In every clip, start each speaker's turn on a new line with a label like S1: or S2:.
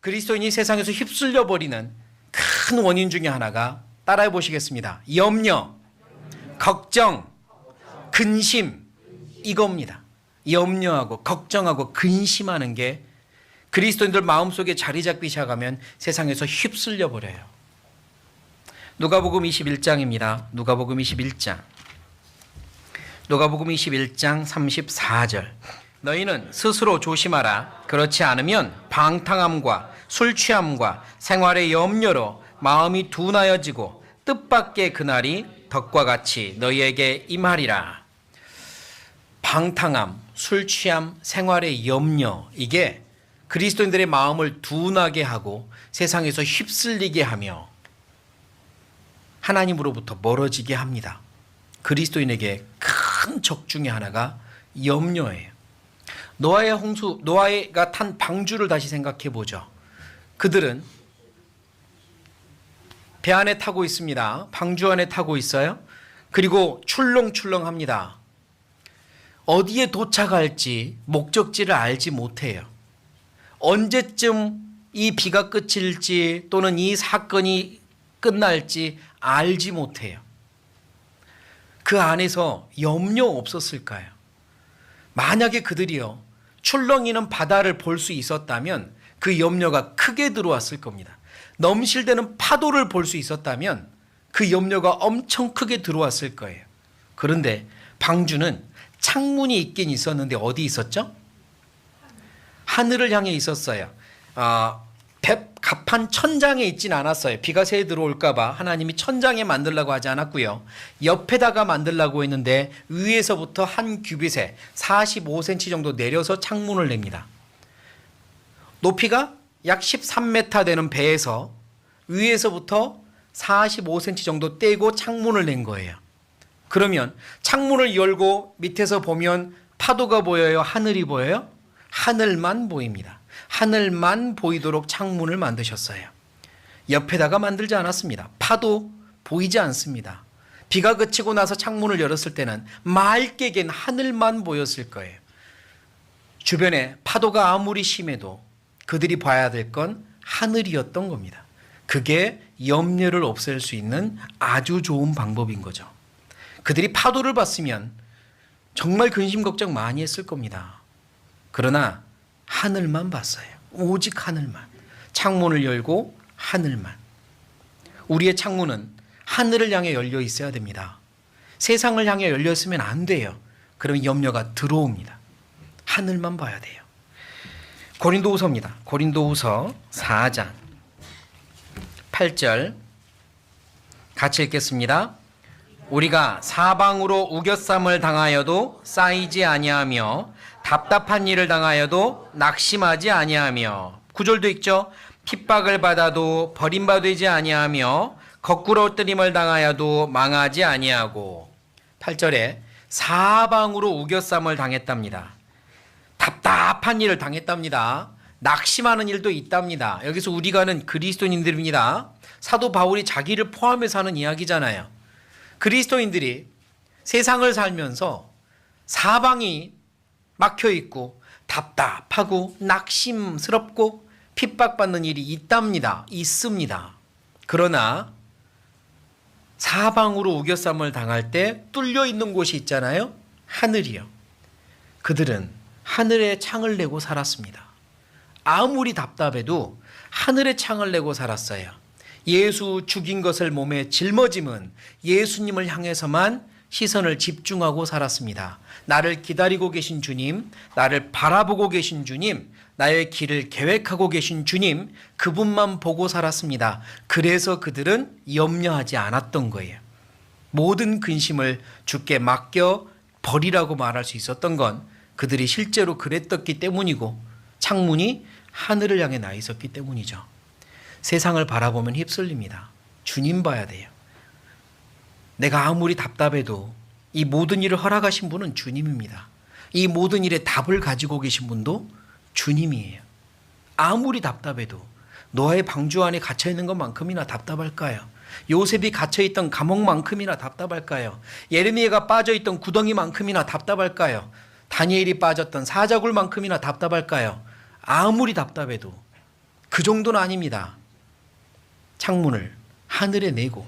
S1: 그리스도인이 세상에서 휩쓸려 버리는 큰 원인 중에 하나가 따라해 보시겠습니다. 염려, 걱정, 근심, 이겁니다. 염려하고 걱정하고 근심하는 게 그리스도인들 마음속에 자리 잡기 시작하면 세상에서 휩쓸려 버려요. 누가복음 21장입니다. 누가복음 21장 34절. 너희는 스스로 조심하라. 그렇지 않으면 방탕함과 술 취함과 생활의 염려로 마음이 둔하여지고 뜻밖의 그날이 덕과 같이 너희에게 임하리라. 방탕함, 술 취함, 생활의 염려, 이게 그리스도인들의 마음을 둔하게 하고 세상에서 휩쓸리게 하며 하나님으로부터 멀어지게 합니다. 그리스도인에게 큰 적 중에 하나가 염려예요. 노아가 탄 방주를 다시 생각해 보죠. 그들은 배 안에 타고 있습니다. 방주 안에 타고 있어요. 그리고 출렁출렁합니다. 어디에 도착할지 목적지를 알지 못해요. 언제쯤 이 비가 그칠지 또는 이 사건이 끝날지 알지 못해요. 그 안에서 염려 없었을까요? 만약에 그들이요 출렁이는 바다를 볼 수 있었다면 그 염려가 크게 들어왔을 겁니다. 넘실대는 파도를 볼 수 있었다면 그 염려가 엄청 크게 들어왔을 거예요. 그런데 방주는 창문이 있긴 있었는데 어디 있었죠? 하늘을 향해 있었어요. 갑판 천장에 있진 않았어요. 비가 새 들어올까 봐 하나님이 천장에 만들라고 하지 않았고요. 옆에다가 만들라고 했는데 위에서부터 한 규빗에 45cm 정도 내려서 창문을 냅니다. 높이가 약 13m 되는 배에서 위에서부터 45cm 정도 떼고 창문을 낸 거예요. 그러면 창문을 열고 밑에서 보면 파도가 보여요? 하늘이 보여요? 하늘만 보입니다. 하늘만 보이도록 창문을 만드셨어요. 옆에다가 만들지 않았습니다. 파도 보이지 않습니다. 비가 그치고 나서 창문을 열었을 때는 맑게 갠 하늘만 보였을 거예요. 주변에 파도가 아무리 심해도 그들이 봐야 될 건 하늘이었던 겁니다. 그게 염려를 없앨 수 있는 아주 좋은 방법인 거죠. 그들이 파도를 봤으면 정말 근심 걱정 많이 했을 겁니다. 그러나 하늘만 봤어요. 오직 하늘만. 창문을 열고 하늘만. 우리의 창문은 하늘을 향해 열려 있어야 됩니다. 세상을 향해 열려 있으면 안 돼요. 그러면 염려가 들어옵니다. 하늘만 봐야 돼요. 고린도후서입니다. 고린도후서 4장 8절 같이 읽겠습니다. 우리가 사방으로 우겨쌈을 당하여도 쌓이지 아니하며 답답한 일을 당하여도 낙심하지 아니하며 9절도 있죠. 핍박을 받아도 버림받지 아니하며 거꾸로 엎드림을 당하여도 망하지 아니하고 8절에 사방으로 우겨쌈을 당했답니다. 답답한 일을 당했답니다. 낙심하는 일도 있답니다. 여기서 우리가 하는 그리스도인들입니다. 사도 바울이 자기를 포함해서 하는 이야기잖아요. 그리스도인들이 세상을 살면서 사방이 막혀 있고 답답하고 낙심스럽고 핍박받는 일이 있답니다. 있습니다. 그러나 사방으로 우겨쌈을 당할 때 뚫려 있는 곳이 있잖아요. 하늘이요. 그들은 하늘에 창을 내고 살았습니다. 아무리 답답해도 하늘에 창을 내고 살았어요. 예수 죽인 것을 몸에 짊어짐은 예수님을 향해서만 시선을 집중하고 살았습니다. 나를 기다리고 계신 주님, 나를 바라보고 계신 주님, 나의 길을 계획하고 계신 주님, 그분만 보고 살았습니다. 그래서 그들은 염려하지 않았던 거예요. 모든 근심을 주께 맡겨 버리라고 말할 수 있었던 건 그들이 실제로 그랬었기 때문이고 창문이 하늘을 향해 나 있었기 때문이죠. 세상을 바라보면 휩쓸립니다. 주님 봐야 돼요. 내가 아무리 답답해도 이 모든 일을 허락하신 분은 주님입니다. 이 모든 일에 답을 가지고 계신 분도 주님이에요. 아무리 답답해도 노아의 방주 안에 갇혀있는 것만큼이나 답답할까요? 요셉이 갇혀있던 감옥만큼이나 답답할까요? 예레미야가 빠져있던 구덩이만큼이나 답답할까요? 다니엘이 빠졌던 사자굴만큼이나 답답할까요? 아무리 답답해도 그 정도는 아닙니다. 창문을 하늘에 내고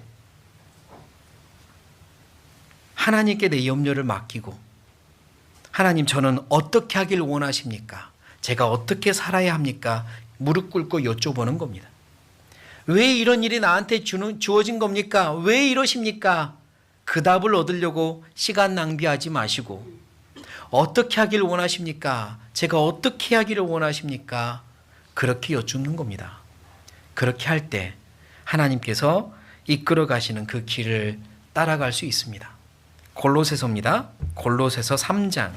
S1: 하나님께 내 염려를 맡기고, 하나님, 저는 어떻게 하길 원하십니까? 제가 어떻게 살아야 합니까? 무릎 꿇고 여쭤보는 겁니다. 왜 이런 일이 나한테 주어진 겁니까? 왜 이러십니까? 그 답을 얻으려고 시간 낭비하지 마시고, 어떻게 하길 원하십니까? 제가 어떻게 하기를 원하십니까? 그렇게 여쭙는 겁니다. 그렇게 할 때 하나님께서 이끌어 가시는 그 길을 따라갈 수 있습니다. 골로새서입니다. 골로새서 3장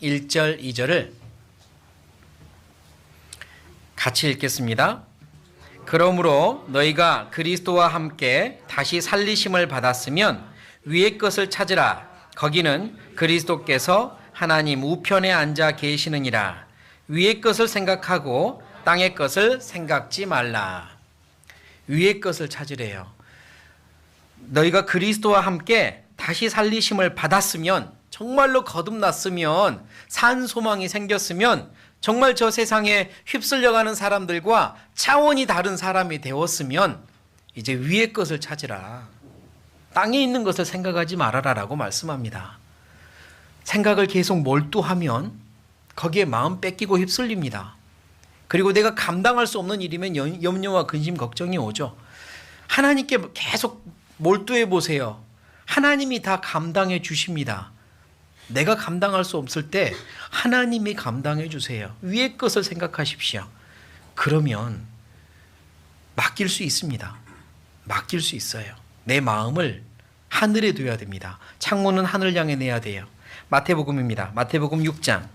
S1: 1절 2절을 같이 읽겠습니다. 그러므로 너희가 그리스도와 함께 다시 살리심을 받았으면 위의 것을 찾으라. 거기는 그리스도께서 하나님 우편에 앉아 계시느니라. 위의 것을 생각하고 땅의 것을 생각지 말라. 위의 것을 찾으래요. 너희가 그리스도와 함께 다시 살리심을 받았으면, 정말로 거듭났으면, 산 소망이 생겼으면, 정말 저 세상에 휩쓸려가는 사람들과 차원이 다른 사람이 되었으면 이제 위의 것을 찾으라. 땅에 있는 것을 생각하지 말아라라고 말씀합니다. 생각을 계속 몰두하면 거기에 마음 뺏기고 휩쓸립니다. 그리고 내가 감당할 수 없는 일이면 염려와 근심, 걱정이 오죠. 하나님께 계속 몰두해 보세요. 하나님이 다 감당해 주십니다. 내가 감당할 수 없을 때 하나님이 감당해 주세요. 위의 것을 생각하십시오. 그러면 맡길 수 있습니다. 맡길 수 있어요. 내 마음을 하늘에 둬야 됩니다. 창문은 하늘 향해 내야 돼요. 마태복음입니다. 마태복음 6장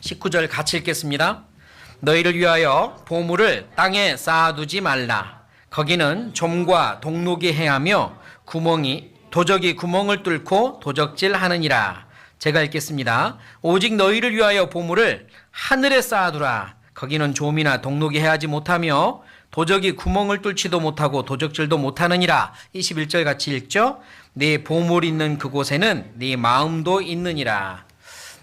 S1: 19절 같이 읽겠습니다. 너희를 위하여 보물을 땅에 쌓아두지 말라. 거기는 좀과 동록이 해하며 도적이 구멍을 뚫고 도적질하느니라. 제가 읽겠습니다. 오직 너희를 위하여 보물을 하늘에 쌓아두라. 거기는 좀이나 동록이 해하지 못하며 도적이 구멍을 뚫지도 못하고 도적질도 못하느니라. 21절 같이 읽죠. 네 보물 있는 그곳에는 네 마음도 있느니라.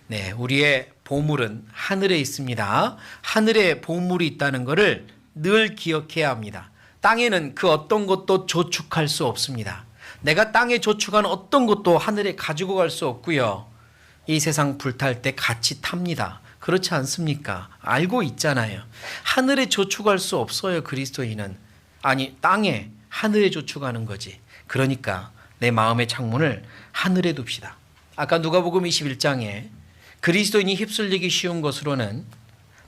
S1: 네, 우리의 보물은 하늘에 있습니다. 하늘에 보물이 있다는 것을 늘 기억해야 합니다. 땅에는 그 어떤 것도 저축할 수 없습니다. 내가 땅에 저축한 어떤 것도 하늘에 가지고 갈 수 없고요. 이 세상 불탈 때 같이 탑니다. 그렇지 않습니까? 알고 있잖아요. 하늘에 저축할 수 없어요. 그리스도인은. 아니, 땅에, 하늘에 저축하는 거지. 그러니까 내 마음의 창문을 하늘에 둡시다. 아까 누가복음 21장에 그리스도인이 휩쓸리기 쉬운 것으로는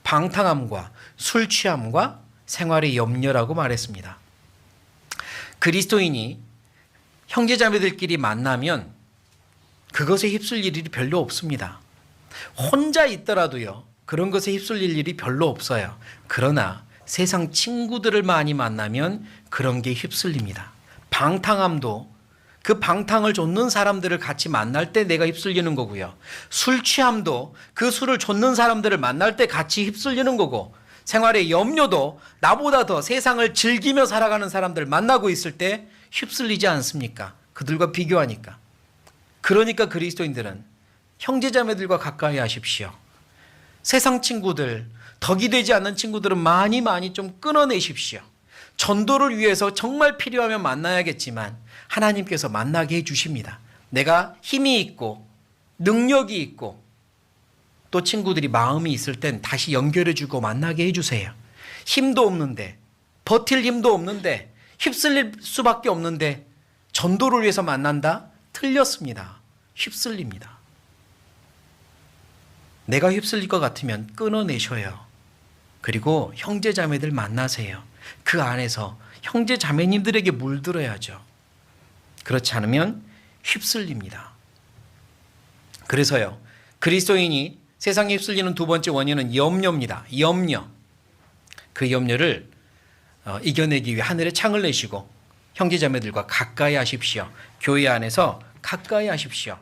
S1: 방탕함과 술 취함과 생활의 염려라고 말했습니다. 그리스도인이 형제자매들끼리 만나면 그것에 휩쓸릴 일이 별로 없습니다. 혼자 있더라도요, 그런 것에 휩쓸릴 일이 별로 없어요. 그러나 세상 친구들을 많이 만나면 그런 게 휩쓸립니다. 방탕함도 그 방탕을 좇는 사람들을 같이 만날 때 내가 휩쓸리는 거고요. 술 취함도 그 술을 좇는 사람들을 만날 때 같이 휩쓸리는 거고, 생활의 염려도 나보다 더 세상을 즐기며 살아가는 사람들 만나고 있을 때 휩쓸리지 않습니까? 그들과 비교하니까. 그러니까 그리스도인들은 형제자매들과 가까이 하십시오. 세상 친구들, 덕이 되지 않는 친구들은 많이 좀 끊어내십시오. 전도를 위해서 정말 필요하면 만나야겠지만 하나님께서 만나게 해주십니다. 내가 힘이 있고 능력이 있고 또 친구들이 마음이 있을 땐 다시 연결해주고 만나게 해주세요. 힘도 없는데, 버틸 힘도 없는데, 휩쓸릴 수밖에 없는데 전도를 위해서 만난다? 틀렸습니다. 휩쓸립니다. 내가 휩쓸릴 것 같으면 끊어내셔요. 그리고 형제자매들 만나세요. 그 안에서 형제자매님들에게 물들어야죠. 그렇지 않으면 휩쓸립니다. 그래서요, 그리스도인이 세상에 휩쓸리는 두 번째 원인은 염려입니다. 염려. 그 염려를 이겨내기 위해 하늘에 창을 내시고 형제자매들과 가까이 하십시오. 교회 안에서 가까이 하십시오.